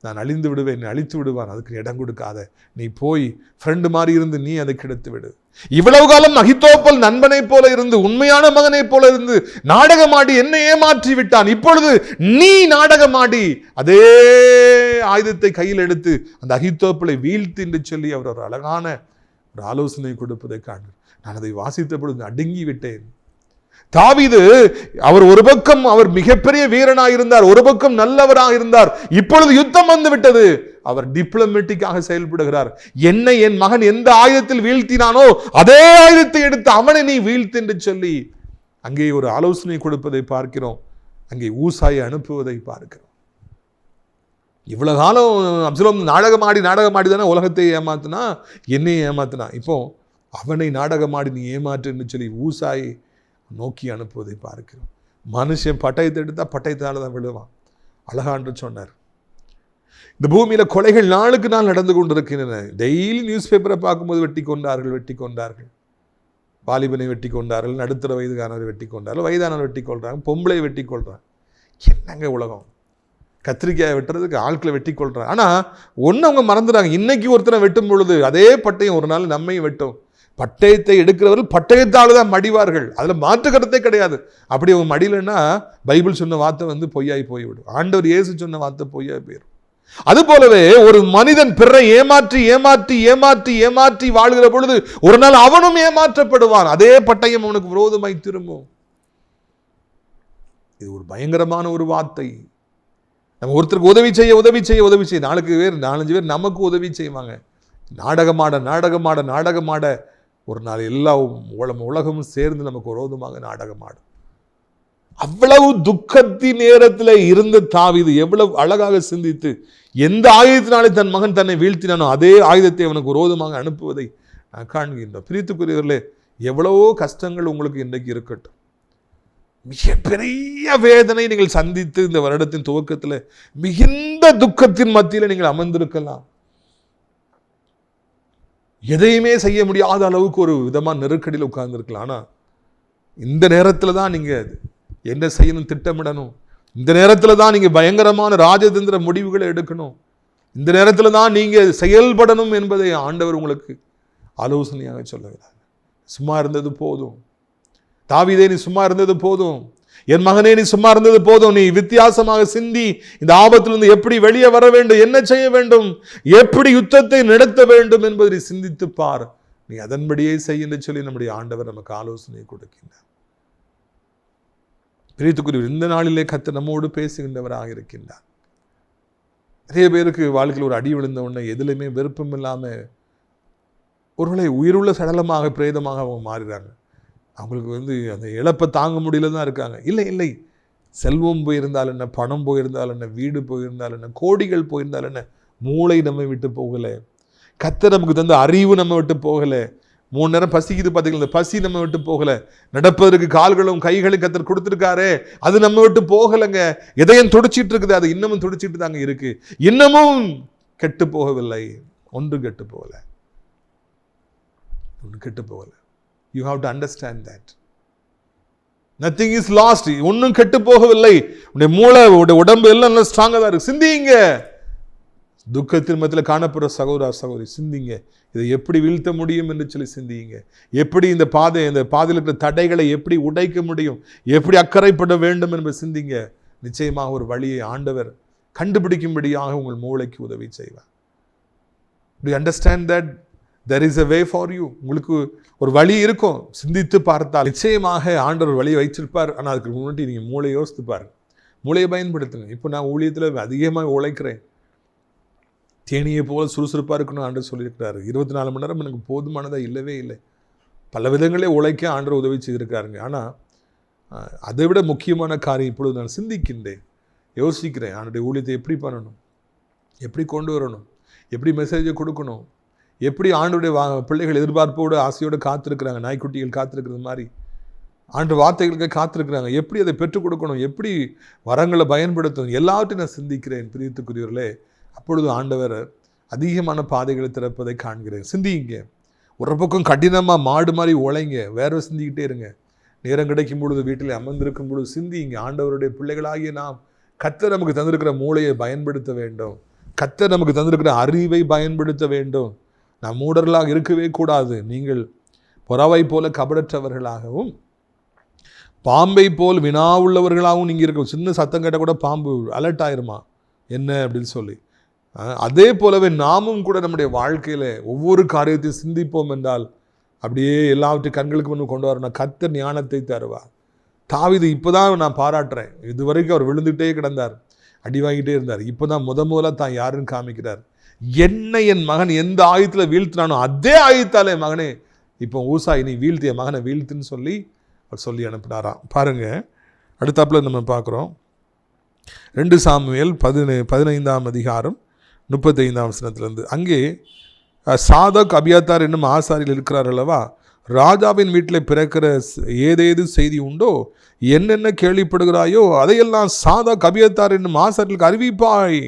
நான் அழிந்து விடுவேன், அழித்து விடுவான். அதுக்கு இடம் கொடுக்காத, நீ போய் ஃப்ரெண்டு மாதிரி இருந்து நீ அதை கிடைத்து விடு. இவ்வளவு காலம் அகித்தோப்பல் நண்பனை போல இருந்து, உண்மையான மகனை போல இருந்து நாடகமாடி என்னை ஏமாற்றி விட்டான். இப்பொழுது நீ நாடகமாடி அதே ஆயுதத்தை கையில் எடுத்து அந்த அகித்தோப்பலை வீழ்த்து என்று சொல்லி அவர் ஒரு அழகான ஒரு ஆலோசனை கொடுப்பதை காண்கிறேன். நான் அதை வாசித்த பொழுது அடுங்கி விட்டேன். தாவீது அவர் ஒரு பக்கம் அவர் மிகப்பெரிய வீரனாக இருந்தார், ஒரு பக்கம் நல்லவராக இருந்தார். இப்பொழுது யுத்தம் வந்து விட்டது. அவர் டிப்ளமேட்டிக்காக செயல்படுகிறார். என்னை என் மகன் எந்த ஆயுதத்தில் வீழ்த்தினானோ அதே ஆயுதத்தை எடுத்து அவனை நீ வீழ்த்து என்று சொல்லி அங்கே ஒரு ஆலோசனை கொடுப்பதை பார்க்கிறோம். அங்கே ஊசாயை அனுப்புவதை பார்க்கிறோம். இவ்வளவு காலம் அப்சலோம் நாடகமாடி தானே உலகத்தை ஏமாத்தினா, என்னை ஏமாத்தினா. இப்போ அவனை நாடகமாடி நீ ஏமாற்றுன்னு சொல்லி ஊசாயை நோக்கி அனுப்புவதை பார்க்கிறோம். மனுஷன் பட்டயத்தை எடுத்தால் பட்டயத்தால் தான் விழுவான். அழகான்று சொன்னார். இந்த பூமியில கொலைகள் நாளுக்கு நாள் நடந்து கொண்டிருக்கின்றன. டெய்லி நியூஸ் பேப்பரை பார்க்கும்போது வெட்டி கொண்டார்கள், வாலிபனை வெட்டி கொண்டார்கள், நடுத்தர வயதுக்கானவரை வெட்டி கொண்டார்கள், வயதானவர் வெட்டி கொள்றாங்க, பொம்பளை வெட்டி கொள்றாங்க. என்னங்க உலகம்! கத்திரிக்காயை வெட்டுறதுக்கு ஆட்களை வெட்டி கொள்றாங்க. ஆனால் ஒன்று அவங்க மறந்துடுறாங்க, இன்னைக்கு ஒருத்தரை வெட்டும் பொழுது அதே பட்டயம் ஒரு நாள் நம்மையும் வெட்டும். பட்டயத்தை எடுக்கிறவர்கள் பட்டயத்தால் தான் மடிவார்கள், அதில் மாற்று கருத்தே கிடையாது. அப்படி அவங்க மடியிலன்னா பைபிள் சொன்ன வார்த்தை பொய்யாய் போய்விடும். ஆண்டவர் இயேசு சொன்ன வார்த்தை பொய்யாய் போயிடும். அது போலவே ஒரு மனிதன் பிறரை ஏமாற்றி ஏமாற்றி ஏமாற்றி ஏமாற்றி வாழ்கிற பொழுது ஒரு நாள் அவனும் ஏமாற்றப்படுவான். அதே பட்டயம் அவனுக்கு விரோதமாய் திரும்பும். இது ஒரு பயங்கரமான ஒரு வார்த்தை. நம்ம ஒருத்தருக்கு உதவி செய்ய நாளுக்கு பேர் 4-5 பேர் நமக்கு உதவி செய்வாங்க. நாடகமாட ஒரு நாள் எல்லா உலகமும் சேர்ந்து நமக்கு விரோதமாக நாடகமாடும். அவ்வளவு துக்கத்தின் நேரத்தில் இருந்த தாவீது எவ்வளவு அழகாக சிந்தித்து எந்த ஆயுதத்தினாலே தன் மகன் தன்னை வீழ்த்தினானோ அதே ஆயுதத்தை அவனுக்கு விரோதமாக அனுப்புவதை நான் காண்கின்றோம். பிரியத்துக்குரியவர்களே, எவ்வளவோ கஷ்டங்கள் உங்களுக்கு இன்றைக்கு இருக்கட்டும், மிகப்பெரிய வேதனை நீங்கள் சந்தித்து இந்த வருடத்தின் துவக்கத்தில் மிகுந்த துக்கத்தின் மத்தியில் நீங்கள் அமர்ந்திருக்கலாம். எதையுமே செய்ய முடியாத அளவுக்கு ஒரு விதமான நெருக்கடியில் உட்கார்ந்துருக்கலாம். ஆனால் இந்த நேரத்தில் தான் நீங்கள் என்ன செய்யணும் திட்டமிடணும். இந்த நேரத்தில் தான் நீங்கள் பயங்கரமான ராஜதந்திர முடிவுகளை எடுக்கணும். இந்த நேரத்தில் தான் நீங்கள் செயல்படணும் என்பதை ஆண்டவர் உங்களுக்கு ஆலோசனையாக சொல்லுகிறார். சும்மா இருந்தது போதும், தாவீதே நீ சும்மா இருந்தது போதும், என் மகனே நீ சும்மா இருந்தது போதும். நீ வித்தியாசமாக சிந்தி இந்த ஆபத்திலிருந்து எப்படி வெளியே வர வேண்டும், என்ன செய்ய வேண்டும், எப்படி யுத்தத்தை நடத்த வேண்டும் என்பதை சிந்தித்து பார். நீ அதன்படியே செய்ய என்று சொல்லி நம்முடைய ஆண்டவர் நமக்கு ஆலோசனை கொடுக்கின்றார். பிரியத்துக்குரிய இந்த நாளிலே கர்த்தர் நம்மோடு பேசுகின்றவராக இருக்கின்றார். நிறைய பேருக்கு வாழ்க்கையில் ஒரு அடி விழுந்த உடனே எதுலையுமே விருப்பம் இல்லாமல் ஒருவேளை உயிருள்ள சடலமாக பிரேதமாக அவங்க மாறுறாங்க. அவங்களுக்கு அந்த இழப்பை தாங்க முடியல தான் இருக்காங்க. இல்லை, செல்வம் போயிருந்தால் என்ன, பணம் போயிருந்தால் என்ன, வீடு போயிருந்தால் என்ன, கோடிகள் போயிருந்தால் என்ன, மூளை நம்ம விட்டு போகலை. கர்த்தர் நமக்கு தந்த அறிவு நம்ம விட்டு போகலை. 3 நேரம் பசிக்குது பார்த்தீங்களா, இந்த பசி நம்ம விட்டு போகலை. நடப்பதற்கு கால்களும் கைகளும் கர்த்தர் கொடுத்துருக்காரு, அது நம்ம விட்டு போகலைங்க. எதையும் துடிச்சிட்டு இருக்குது, அது இன்னமும் துடிச்சிட்டு தாங்க இருக்கு. இன்னமும் கெட்டு போகவில்லை, ஒன்று கெட்டு போகலை. You have to understand that. Nothing is lost. ஒன்றும் கெட்டு போகவில்லை. உடைய மூளை, உடைய உடம்பு எல்லாம் நல்லா ஸ்ட்ராங்காக தான் இருக்கு. சிந்திங்க. துக்கத்தின் மத்தியில் காணப்படுற சகோதரி சிந்திங்க. இதை எப்படி வீழ்த்த முடியும் என்று சொல்லி சிந்திங்க. எப்படி இந்த பாதையில் இருக்கிற தடைகளை எப்படி உடைக்க முடியும், எப்படி அக்கறைப்பட வேண்டும் என்பதை சிந்திங்க. நிச்சயமாக ஒரு வழியை ஆண்டவர் கண்டுபிடிக்கும்படியாக உங்கள் மூளைக்கு உதவி செய்வார். Do you understand that there is a way for you? உங்களுக்கு ஒரு வழி இருக்கும். சிந்தித்து பார்த்தால் நிச்சயமாக ஆண்டவர் வழியை வைச்சிருப்பார். ஆனால் அதுக்கு முன்னாடி நீங்கள் மூளையை யோசித்து பாருங்க, மூளையை பயன்படுத்துங்க. இப்போ நான் ஊழியத்தில் அதிகமாக உழைக்கிறேன், தேனியை போல சுறுசுறுப்பாக இருக்கணும் ஆண்டவர் சொல்லியிருக்கிறாரு. 24 மணி நேரம் எனக்கு போதுமானதாக இல்லவே இல்லை. பல விதங்களே உழைக்க ஆண்டவர் உதவி செய்திருக்காருங்க. ஆனால் அதை விட முக்கியமான காரியம் இப்பொழுது நான் சிந்திக்கின்றேன், யோசிக்கிறேன். ஆண்டோடைய ஊழியத்தை எப்படி பண்ணணும், எப்படி கொண்டு வரணும், எப்படி மெசேஜை கொடுக்கணும், எப்படி ஆண்டோடைய பிள்ளைகள் எதிர்பார்ப்போடு ஆசையோடு காத்திருக்கிறாங்க, நாய்க்குட்டிகள் காத்திருக்கிறது மாதிரி ஆண்டு வார்த்தைகளுக்கு காத்திருக்கிறாங்க. எப்படி அதை பெற்றுக் கொடுக்கணும், எப்படி வரங்களை பயன்படுத்தணும், எல்லாவற்றையும் நான் சிந்திக்கிறேன். பிரியத்துக்குரியவர்களே, அப்பொழுது ஆண்டவர் அதிகமான பாதைகளை திறப்பதை காண்கிறேன். சிந்திங்க. ஒரு பக்கம் கடினமாக மாடு மாதிரி உழைங்க, வேர்வை சிந்திக்கிட்டே இருங்க. நேரம் கிடைக்கும் பொழுது வீட்டில் அமர்ந்திருக்கும் பொழுது சிந்திங்க. ஆண்டவருடைய பிள்ளைகளாகிய நாம் கர்த்தர் நமக்கு தந்திருக்கிற மூளையை பயன்படுத்த வேண்டும். கர்த்தர் நமக்கு தந்திருக்கிற அறிவை பயன்படுத்த வேண்டும். நாம் மூடர்களாக இருக்கவே கூடாது. நீங்கள் புறாவை போல கபடற்றவர்களாகவும் பாம்பை போல் வினா உள்ளவர்களாகவும் நீங்கள் இருக்க. சின்ன சத்தம் கேட்டால் கூட பாம்பு அலர்ட் ஆயிருமா என்ன அப்படின்னு சொல்லி. அதே போலவே நாமும் கூட நம்முடைய வாழ்க்கையில் ஒவ்வொரு காரியத்தையும் சிந்திப்போம் என்றால் அப்படியே எல்லாவற்றையும் கண்களுக்கு முன்பு கொண்டு வரணும். கர்த்தர் ஞானத்தை தருவார். தாவீது இப்போ தான் நான் பாராட்டுறேன். இதுவரைக்கும் அவர் விழுந்துகிட்டே கிடந்தார், அடி வாங்கிட்டே இருந்தார். இப்போ தான் முதல்ல தான் யாருன்னு காமிக்கிறார். என்ன என் மகன் எந்த ஆயுதத்தில் வீழ்த்தினானோ அதே ஆயுதத்தாலே மகனே இப்போ ஊசாய் நீ வீழ்த்திய மகனை வீழ்த்துன்னு சொல்லி அவர் சொல்லி அனுப்பினாராம். பாருங்கள், அடுத்தாப்புல நம்ம பார்க்குறோம் 2 சாமுவேல் 15ஆம் அதிகாரம் 35ஆம் வசனத்திலிருந்து. அங்கே சாதோக் அபியத்தார் என்னும் ஆசாரியில் இருக்கிறார் அல்லவா, ராஜாவின் வீட்டில் பிறக்கிற ஏதேது செய்தி உண்டோ, என்னென்ன கேள்விப்படுகிறாயோ அதையெல்லாம் சாதோக் அபியத்தார் என்னும் ஆசாரிகளுக்கு அறிவிப்பாய்.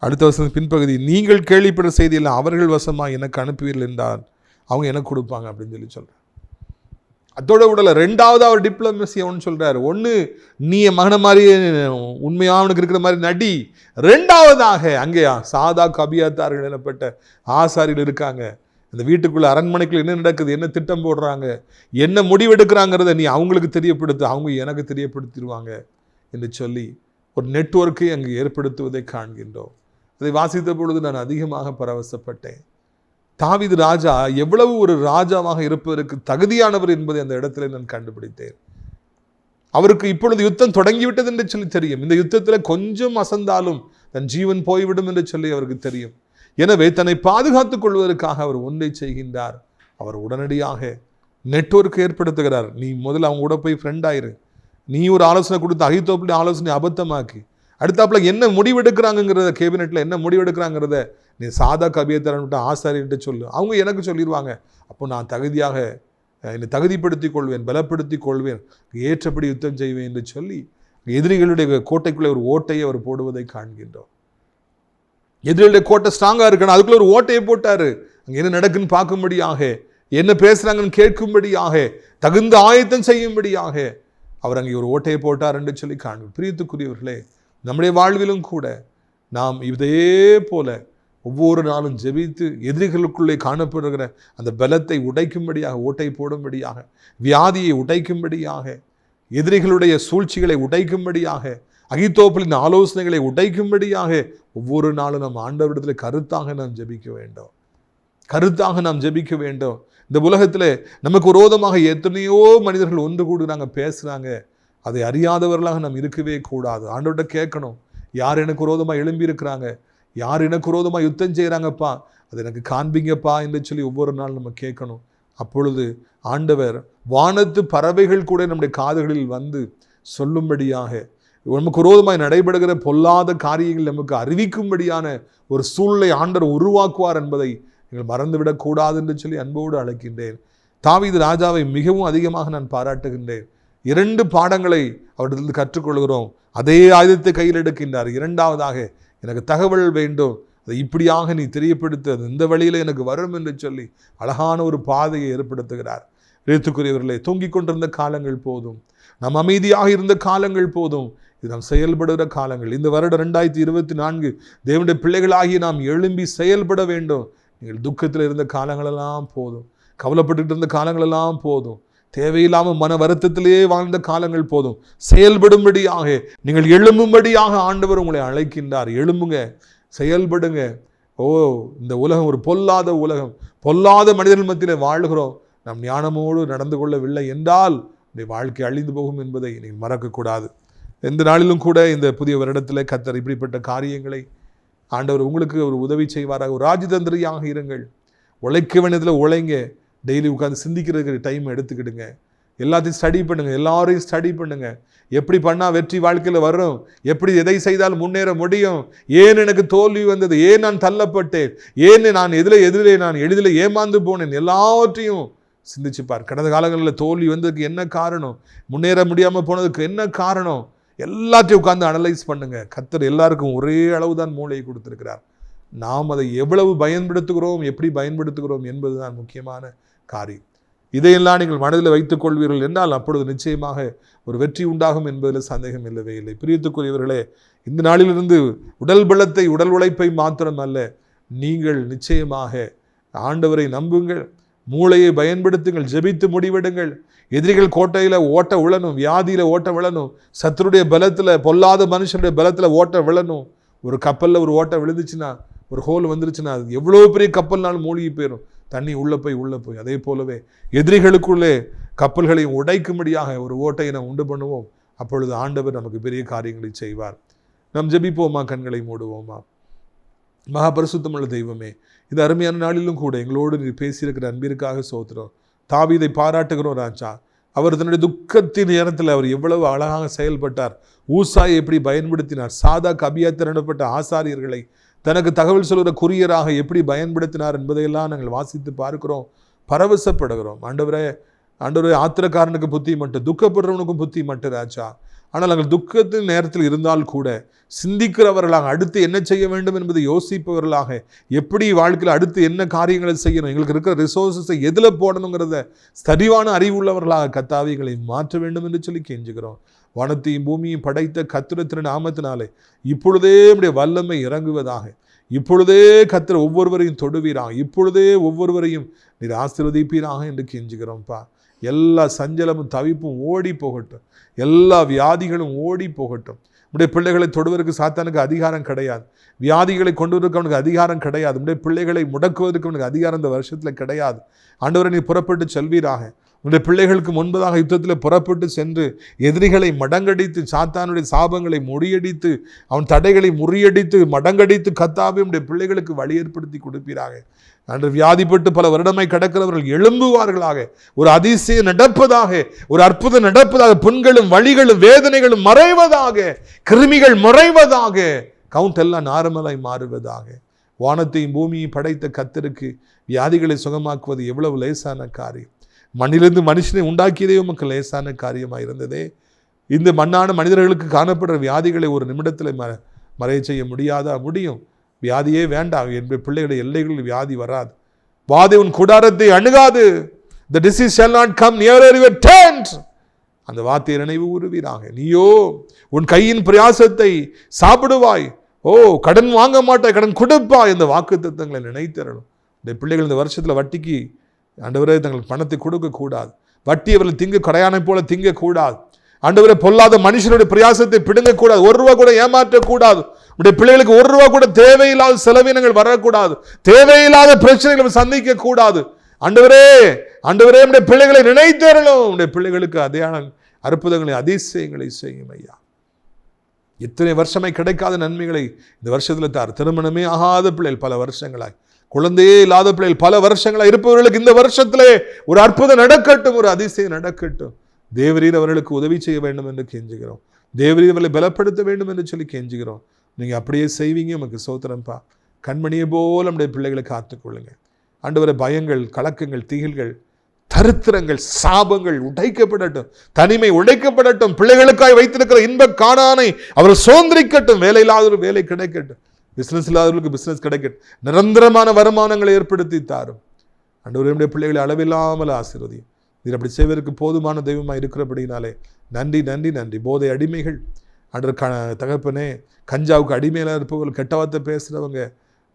அடுத்த வருஷம் பின்பகுதி, நீங்கள் கேள்விப்படுற செய்தியெல்லாம் அவர்கள் வசமாக எனக்கு அனுப்புவீர்கள் என்றால் அவங்க எனக்கு கொடுப்பாங்க அப்படின்னு சொல்லி சொல்கிறார். அதோட விடலை, ரெண்டாவது அவர் டிப்ளமசி அவனு சொல்கிறார். ஒன்று நீ என் மகனை மாதிரி உண்மையாக அவனுக்கு இருக்கிற மாதிரி நடி. ரெண்டாவதாக அங்கேயா சாதோக் அபியத்தார்கள் எனப்பட்ட ஆசாரிகள் இருக்காங்க. இந்த வீட்டுக்குள்ளே அரண்மனைக்குள்ள என்ன நடக்குது, என்ன திட்டம் போடுறாங்க, என்ன முடிவெடுக்கிறாங்கிறத நீ அவங்களுக்கு தெரியப்படுத்து, அவங்க எனக்கு தெரியப்படுத்திடுவாங்க என்று சொல்லி ஒரு நெட்வொர்க்கை அங்கு ஏற்படுத்துவதை காண்கின்றோம். அதை வாசித்த பொழுது நான் அதிகமாக பரவசப்பட்டேன். தாவீது ராஜா எவ்வளவு ஒரு ராஜாவாக இருப்பதற்கு தகுதியானவர் என்பதை அந்த இடத்துல நான் கண்டுபிடித்தேன். அவருக்கு இப்பொழுது யுத்தம் தொடங்கிவிட்டது என்று சொல்லி தெரியும். இந்த யுத்தத்தில் கொஞ்சம் அசந்தாலும் தன் ஜீவன் போய்விடும் என்று சொல்லி அவருக்கு தெரியும். எனவே தன்னை பாதுகாத்துக் கொள்வதற்காக அவர் ஒன்றை செய்கின்றார். அவர் உடனடியாக நெட்வொர்க் ஏற்படுத்துகிறார். நீ முதல்ல அவங்க கூட போய் ஃப்ரெண்ட் ஆயிரு. நீ ஒரு ஆலோசனை கொடுத்து அகித்தோப்பில் ஆலோசனை அபத்தமாக்கி அடுத்தாப்புல என்ன முடிவெடுக்கிறாங்கிறத, கேபினெட்டில் என்ன முடிவெடுக்கிறாங்கிறத நீ சாதோக் அபியத்தார்கிட்ட ஆசாரியர்கிட்ட சொல்லு. அவங்க எனக்கு சொல்லிடுவாங்க. அப்போ நான் தகுதியாக என்னை தகுதிப்படுத்திக் கொள்வேன், பலப்படுத்திக் கொள்வேன், ஏற்றபடி யுத்தம் செய்வேன் என்று சொல்லி எதிரிகளுடைய கோட்டைக்குள்ளே ஒரு ஓட்டையை அவர் போடுவதை காண்கின்றோம். எதிரிகளுடைய கோட்டை ஸ்ட்ராங்காக இருக்கணும், அதுக்குள்ளே ஒரு ஓட்டையை போட்டார். அங்கே என்ன நடக்குன்னு பார்க்கும்படியாக, என்ன பேசுகிறாங்கன்னு கேட்கும்படியாக, தகுந்த ஆயத்தம் செய்யும்படியாக அவர் அங்கே ஒரு ஓட்டையை போட்டார் என்று சொல்லி காண்போம். பிரியத்துக்குரியவர்களே, நம்முடைய வாழ்விலும் கூட நாம் இதே போல ஒவ்வொரு நாளும் ஜெபித்து எதிரிகளுக்குள்ளே காணப்படுகிற அந்த பலத்தை உடைக்கும்படியாக, ஓட்டை போடும்படியாக, வியாதியை உடைக்கும்படியாக, எதிரிகளுடைய சூழ்ச்சிகளை உடைக்கும்படியாக, அகித்தோப்பலின் ஆலோசனைகளை உடைக்கும்படியாக ஒவ்வொரு நாளும் நம் ஆண்டவரிடத்தில் கருத்தாக நாம் ஜெபிக்க வேண்டும். கருத்தாக நாம் ஜெபிக்க வேண்டும். இந்த உலகத்தில் நமக்கு விரோதமாக எத்தனையோ மனிதர்கள் ஒன்று கூடுறாங்க, பேசுகிறாங்க. அதை அறியாதவர்களாக நாம் இருக்கவே கூடாது. ஆண்டவர்கிட்ட கேட்கணும், யார் எனக்கு விரோதமாக எழும்பி இருக்கிறாங்க, யார் எனக்கு விரோதமாக யுத்தம் செய்கிறாங்கப்பா, அதை எனக்கு காண்பிங்கப்பா என்று சொல்லி ஒவ்வொரு நாள் நம்ம கேட்கணும். அப்பொழுது ஆண்டவர் வானத்து பறவைகள் கூட நம்முடைய காதுகளில் வந்து சொல்லும்படியாக, நமக்கு விரோதமாய் நடைபெறுகிற பொல்லாத காரியங்கள் நமக்கு அறிவிக்கும்படியான ஒரு சூழ்நிலை ஆண்டவர் உருவாக்குவார் என்பதை நீங்கள் மறந்துவிடக்கூடாது என்று சொல்லி அன்போடு அழைக்கின்றேன். தாவீது ராஜாவை மிகவும் அதிகமாக நான் பாராட்டுகின்றேன். 2 பாடங்களை அவரிடத்தில் கற்றுக்கொள்கிறோம். அதே ஆயுதத்தை கையில் எடுக்கின்றார். இரண்டாவதாக, எனக்கு தகவல் வேண்டும், அதை இப்படியாக நீ தெரியப்படுத்த, இந்த வழியில் எனக்கு வரும் என்று சொல்லி அழகான ஒரு பாதையை ஏற்படுத்துகிறார். எழுத்துக்குரியவர்களே, தூங்கிக் கொண்டிருந்த காலங்கள் போதும், நாம் அமைதியாக இருந்த காலங்கள் போதும், இது நாம் செயல்படுகிற காலங்கள். இந்த வருடம் 2024 தேவனுடைய பிள்ளைகளாகி நாம் எழும்பி செயல்பட வேண்டும். நீங்கள் துக்கத்தில் இருந்த காலங்களெல்லாம் போதும், கவலைப்பட்டுக்கிட்டு இருந்த காலங்களெல்லாம் போதும், தேவையில்லாமல் மன வருத்தத்திலேயே வாழ்ந்த காலங்கள் போதும். செயல்படும்படியாக, நீங்கள் எழும்பும்படியாக ஆண்டவர் உங்களை அழைக்கின்றார். எழும்புங்க, செயல்படுங்க. இந்த உலகம் ஒரு பொல்லாத உலகம், பொல்லாத மனிதர்கள் மத்தியில் வாழ்கிறோம். நாம் ஞானமோடு நடந்து கொள்ளவில்லை என்றால் இந்த வாழ்க்கை அழிந்து போகும் என்பதை நீங்கள் மறக்கக்கூடாது. எந்த நாளிலும் கூட இந்த புதிய வருடத்தில் கர்த்தர் இப்படிப்பட்ட காரியங்களை ஆண்டவர் உங்களுக்கு ஒரு உதவி செய்வாராக. ஒரு ராஜதந்திரியாக இருங்கள், உழைக்க வேண்டியதில் உழைங்க. டெய்லி உட்காந்து சிந்திக்கிறதுக்கு டைம் எடுத்துக்கிடுங்க. எல்லாத்தையும் ஸ்டடி பண்ணுங்கள், எல்லாரையும் ஸ்டடி பண்ணுங்கள். எப்படி பண்ணால் வெற்றி வாழ்க்கையில் வரும், எப்படி எதை செய்தால் முன்னேற முடியும், ஏன் எனக்கு தோல்வி வந்தது, ஏன் நான் தள்ளப்பட்டேன், ஏன் நான் எளிதில் ஏமாந்து போனேன், எல்லாவற்றையும் சிந்திச்சுப்பார். கடந்த காலங்களில் தோல்வி வந்ததுக்கு என்ன காரணம், முன்னேற முடியாமல் போனதுக்கு என்ன காரணம், எல்லாத்தையும் உட்காந்து அனலைஸ் பண்ணுங்கள். கர்த்தர் எல்லாருக்கும் ஒரே அளவு தான் மூளையை கொடுத்துருக்கிறார். நாம் அதை எவ்வளவு பயன்படுத்துகிறோம், எப்படி பயன்படுத்துகிறோம் என்பதுதான் முக்கியமான காரியம். இதையெல்லாம் நீங்கள் மனதில் வைத்துக் கொள்வீர்கள் என்றால் அப்பொழுது நிச்சயமாக ஒரு வெற்றி உண்டாகும் என்பதில் சந்தேகம் இல்லவே இல்லை. பிரியத்துக்குரியவர்களே, இந்த நாளிலிருந்து உடல் பலத்தை, உடல் உழைப்பை மாத்திரமல்ல, நீங்கள் நிச்சயமாக ஆண்டவரை நம்புங்கள், மூளையை பயன்படுத்துங்கள், ஜெபித்து முடிவெடுங்கள். எதிரிகள் கோட்டையில் ஓட்ட விழணும், வியாதியில் ஓட்ட விழணும், சத்துருடைய பலத்தில், பொல்லாத மனுஷனுடைய பலத்தில் ஓட்ட விழணும். ஒரு கப்பலில் ஒரு ஓட்டை விழுந்துச்சுன்னா, ஒரு ஹோல் வந்துருச்சுன்னா, அது எவ்வளோ பெரிய கப்பல்னாலும் மூழ்கி போயிடும், தண்ணி உள்ளே போய். அதே போலவே எதிரிகளுக்குள்ளே கப்பல்களையும் உடைக்கும்படியாக ஒரு ஓட்டையை நாம் உண்டு பண்ணுவோம். அப்பொழுது ஆண்டவர் நமக்கு பெரிய காரியங்களை செய்வார். நாம் ஜெபிப்போமா, கண்களை மூடுவோமா. மகா பரிசுத்தமுள்ள தெய்வமே, இந்த அருமையான நாளிலும் கூட எங்களோடு நீ பேசியிருக்கிற அன்பிற்காக சோத்திரம். தாவீதை பாராட்டுகிறோம் ராஜா. அவர் தன்னுடைய துக்கத்தின் நேரத்தில் அவர் எவ்வளவு அழகாக செயல்பட்டார். ஊசாயை எப்படி பயன்படுத்தினார். சாதாக் அபியத்தார் எனப்பட்ட ஆசாரியர்களை தனக்கு தகவல் சொல்கிற குரியராக எப்படி பயன்படுத்தினார் என்பதையெல்லாம் நாங்கள் வாசித்து பார்க்கிறோம், பரவசப்படுகிறோம். ஆண்டவரே, ஆத்திரக்காரனுக்கு புத்தி மட்டும், துக்கப்படுறவனுக்கும் புத்தி மட்டும் ராஜா. ஆனால் நாங்கள் துக்கத்தின் நேரத்தில் இருந்தால் கூட சிந்திக்கிறவர்களாக, அடுத்து என்ன செய்ய வேண்டும் என்பதை யோசிப்பவர்களாக, எப்படி வாழ்க்கையில் அடுத்து என்ன காரியங்களை செய்யணும், எங்களுக்கு இருக்கிற ரிசோர்ஸஸை எதில் போடணுங்கிறத சரிவான அறிவுள்ளவர்களாக கர்த்தாவே எங்களை மாற்ற வேண்டும் என்று சொல்லி கெஞ்சுகிறோம். வானத்தையும் பூமியும் படைத்த கர்த்தருடைய நாமத்தினாலே இப்பொழுதே நம்முடைய வல்லமை இறங்குவதாக. இப்பொழுதே கர்த்தர் ஒவ்வொருவரையும் தொடுவீராக. இப்பொழுதே ஒவ்வொருவரையும் நீர் ஆசீர்வதிப்பீராக என்று கெஞ்சுகிறோம்ப்பா. எல்லா சஞ்சலமும் தவிப்பும் ஓடி போகட்டும், எல்லா வியாதிகளும் ஓடி போகட்டும். நம்முடைய பிள்ளைகளை தொடுவதற்கு சாத்தானுக்கு அதிகாரம் கிடையாது. வியாதிகளை கொண்டு வருவதற்கு அவனுக்கு அதிகாரம் கிடையாது. நம்முடைய பிள்ளைகளை முடக்குவதற்கு அவனுக்கு அதிகாரம் இந்த வருஷத்தில் கிடையாது. ஆண்டவரை நீ புறப்பட்டு செல்வீராக. உன்னுடைய பிள்ளைகளுக்கு முன்பதாக யுத்தத்தில் புறப்பட்டு சென்று எதிரிகளை மடங்கடித்து, சாத்தானுடைய சாபங்களை முறியடித்து, அவன் தடைகளை முறியடித்து மடங்கடித்து கர்த்தாவே உடைய பிள்ளைகளுக்கு வழி ஏற்படுத்தி கொடுப்பீராக. அன்று வியாதிப்பட்டு பல வருடமாய் கிடக்கிறவர்கள் எழும்புவார்களாக. ஒரு அதிசயம் நடப்பதாக, ஒரு அற்புதம் நடப்பதாக. புண்களும் வலிகளும் வேதனைகளும் மறைவதாக, கிருமிகள் மறைவதாக, கவுண்ட் எல்லாம் நார்மலாய் மாறுவதாக. வானத்தையும் பூமியையும் படைத்த கர்த்தருக்கு வியாதிகளை சுகமாக்குவது எவ்வளவு லேசான காரியம். மண்ணிலிருந்து மனுஷனை உண்டாக்கியதே உமக்கு லேசான காரியமாக இருந்ததே. இந்த மண்ணான மனிதர்களுக்கு காணப்படுற வியாதிகளை ஒரு நிமிடத்தில் மறைய செய்ய முடியாதா? முடியும். வியாதியே வேண்டாம். என் பிள்ளைகளுடைய எல்லைகளில் வியாதி வராது. வாதை உன் கூடாரத்தை அணுகாது. The disease shall not come nearer your tent. அந்த வார்த்தையை நினைவு உருவீராக. நீயோ உன் கையின் பிரயாசத்தை சாப்பிடுவாய். கடன் வாங்க மாட்டாய், கடன் கொடுப்பாய். இந்த வாக்குத்தத்தங்களை நினைத்தரணும். இந்த பிள்ளைகள் இந்த வருஷத்தில் வட்டிக்கு ஆண்டவரே தங்களுக்கு பணத்தை கொடுக்கக்கூடாது. வட்டி அவர்கள் திங்க கடையானை போல திங்கக்கூடாது. ஆண்டவரே, பொல்லாத மனுஷனுடைய பிரயாசத்தை பிடுங்கக்கூடாது. ஒரு ரூபா கூட ஏமாற்றக்கூடாது. உடைய பிள்ளைகளுக்கு ஒரு ரூபா கூட தேவையில்லாத செலவினங்கள் வரக்கூடாது. தேவையில்லாத பிரச்சனைகளை சந்திக்க கூடாது. ஆண்டவரே, உடைய பிள்ளைகளை நினைத்தரணும். உடைய பிள்ளைகளுக்கு அதையான அற்புதங்களை, அதிசயங்களை செய்யும் ஐயா. இத்தனை வருஷமாய் கிடைக்காத நன்மைகளை இந்த வருஷத்தில் தார். திருமணமே ஆகாத பிள்ளைகள் பல வருஷங்களாய், குழந்தையே இல்லாத பிள்ளைகள் பல வருஷங்களாக இருப்பவர்களுக்கு இந்த வருஷத்திலே ஒரு அற்புதம் நடக்கட்டும், ஒரு அதிசயம் நடக்கட்டும். தேவரீர் அவர்களுக்கு உதவி செய்ய வேண்டும் என்று கெஞ்சுகிறோம். தேவரீர் அவர்களை பலப்படுத்த வேண்டும் என்று சொல்லி கெஞ்சுகிறோம். நீங்கள் அப்படியே செய்வீங்க. நமக்கு சோத்திரம்ப்பா. கண்மணியை போல் நம்முடைய பிள்ளைகளை காத்துக்கொள்ளுங்க ஆண்டவரே. பயங்கள், கலக்கங்கள், திகில்கள், தரித்திரங்கள், சாபங்கள் உடைக்கப்படட்டும். தனிமை உடைக்கப்படட்டும். பிள்ளைகளுக்காய் வைத்திருக்கிற இன்ப காணானை அவர் சுதந்திரிக்கட்டும். வேலை இல்லாதவர்கள் வேலை கிடைக்கட்டும். பிசினஸ் இல்லாதவர்களுக்கு பிசினஸ் கிடைக்கட்டும். நிரந்தரமான வருமானங்களை ஏற்படுத்தி தாரும். ஆண்டவருடைய பிள்ளைகளை அளவில்லாமல் ஆசீர்வதியும். நீர் அப்படி செய்வதற்கு போதுமான தெய்வமாக இருக்கிறபடினாலே நன்றி, நன்றி, நன்றி. போதை அடிமைகள் ஆண்டவர் தகப்பனே, கஞ்சாவுக்கு அடிமையில இருப்பவர்கள், கெட்ட வார்த்தை பேசுகிறவங்க,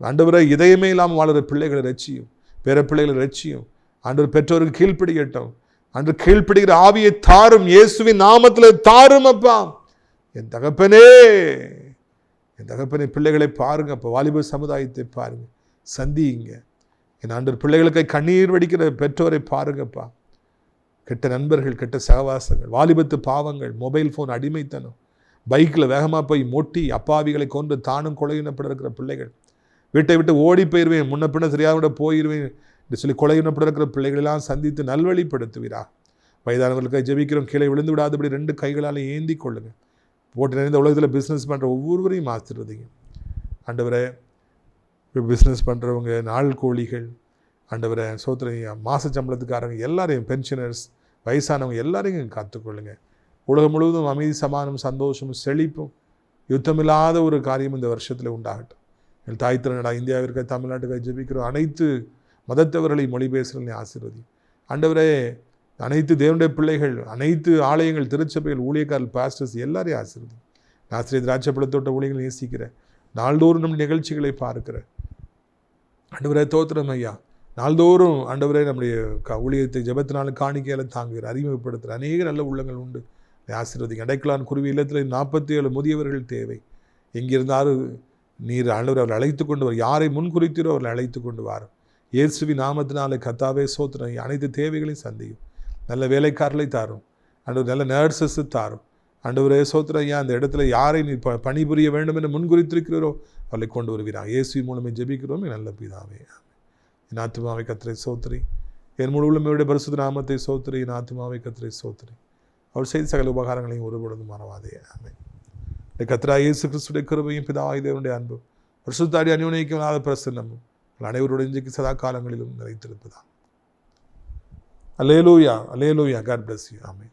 ஆண்டவரை இதயமே இல்லாமல் வாழ்கிற பிள்ளைகளை ரட்சியும். பேர பிள்ளைகளை ரட்சியும். ஆண்டவர் பெற்றோருக்கு கீழ்ப்பிடிக்கட்டும். ஆண்டவர் கீழ்ப்பிடிக்கிற ஆவியை தாரும். இயேசுவின் நாமத்தில் தாரும் அப்பா. என் தகப்பனே, பிள்ளைகளை பாருங்க அப்போ. வாலிப சமுதாயத்தை பாருங்க, சந்திங்க. என் ஆண்டவர் பிள்ளைகளுக்கு கண்ணீர் வடிக்கிற பெற்றோரை பாருங்கப்பா. கெட்ட நண்பர்கள், கெட்ட சகவாசங்கள், வாலிபத்து பாவங்கள், மொபைல் ஃபோன் அடிமைத்தனம், பைக்கில் வேகமாக போய் மொட்டி அப்பாவிகளை கொண்டு தானும் கொலையினப்பட இருக்கிற பிள்ளைகள், வீட்டை விட்டு ஓடி போயிடுவேன், முன்ன பின்ன சரியாக போயிடுவேன் என்று சொல்லி கொலையினப்பட இருக்கிற பிள்ளைகளெல்லாம் சந்தித்து நல்வழிப்படுத்துவீரா. வயதானவர்களுக்கு ஜெபிக்கிறோம். கீழே விழுந்து விடாதபடி 2 கைகளால் ஏந்தி கொள்ளுங்க. போட்டு நிறைந்த உலகத்தில் பிஸ்னஸ் பண்ணுற ஒவ்வொருவரையும் ஆசீர்வதிங்க ஆண்டவரே. பிஸ்னஸ் பண்ணுறவங்க, நாள் கோழிகள், ஆண்டவரை சோத்திரையா, மாத சம்பளத்துக்காரங்க எல்லாரையும், பென்ஷனர்ஸ், வயசானவங்க எல்லாரையும் காத்துக்கொள்ளுங்க. உலகம் முழுவதும் அமைதி, சமாதானம், சந்தோஷமும் செழிப்பும், யுத்தமில்லாத ஒரு காரியம் இந்த வருஷத்தில் உண்டாகட்டும். எங்கள் தாய் திருநடா இந்தியாவிற்கு தமிழ்நாட்டுக்காக ஜெபிக்கிறோம். அனைத்து மதத்தவர்களை மொழி பேசுகிறவங்களை ஆசீர்வதி. ஆண்டவரே, அனைத்து தேவனுடைய பிள்ளைகள், அனைத்து ஆலயங்கள், திருச்சபைகள், ஊழியக்காரர்கள், பாஸ்டர்ஸ் எல்லாரையும் ஆசீர்வதி. ஆசிரியர் திராட்சைப்பழத்தோட்ட ஊழியர்கள் நேசிக்கிற, நாள்தோறும் நம் நிகழ்ச்சிகளை பார்க்கிற ஆண்டவரே தோத்திரம் ஐயா. நாள்தோறும் ஆண்டவரே நம்முடைய ஊழியத்தை ஜெபத்தினாலும் காணிக்கையாலும் தாங்குகிற, அறிமுகப்படுத்துகிற அநேக நல்ல உள்ளங்கள் உண்டு. ஆசீர்வதிங்க. அடைக்கலான் குருவி இல்லத்தில் 47 முதியவர்கள் தேவை. எங்கிருந்தாலும் நீர் ஆண்டவர் அவர்கள் அழைத்து கொண்டு வர, யாரை முன் குறித்தீரோ அவர்களை அழைத்து கொண்டு வாரும். இயேசுவின் நாமத்தினாலே கர்த்தாவே சோத்திரம். அனைத்து தேவைகளையும் சந்தியும். நல்ல வேலைக்காரர்களை தாரும் ஆண்டவர், நல்ல நர்சஸ் தாரும் ஆண்டவரே சோத்திரம் ஐயா. அந்த இடத்துல யாரை நீ பணிபுரிய வேண்டும் என்று முன்குறித்திருக்கிறோ அவர்களை கொண்டு வருகிறார். இயேசுவின் மூலமே ஜெபிக்கிறோம் நல்ல பிதாவே. என் ஆத்துமாவை கர்த்தரை சோத்திரி, என் முழு உள்ளமையுடைய பரிசுத்த நாமத்தை சோத்திரி. என் ஆத்துமாவை கர்த்தரை சோத்திரி, அவர் செய்த சகல உபகாரங்களையும் ஒருபொழுதும் மறவாதே. ஆமென். கர்த்தராகிய இயேசு கிறிஸ்துவின் கிருபையும் பிதாவாகிய தேவனுடைய அன்பும் பரிசுத்தாடி அநியோனிக்கமில்லாத பிரசன்னமும் அனைவருடைய இன்றைக்கு சதா காலங்களிலும் நிலைத்திருப்பதா. அல்லேலூயா, அல்லேலூயா. God bless you. ஆமென்.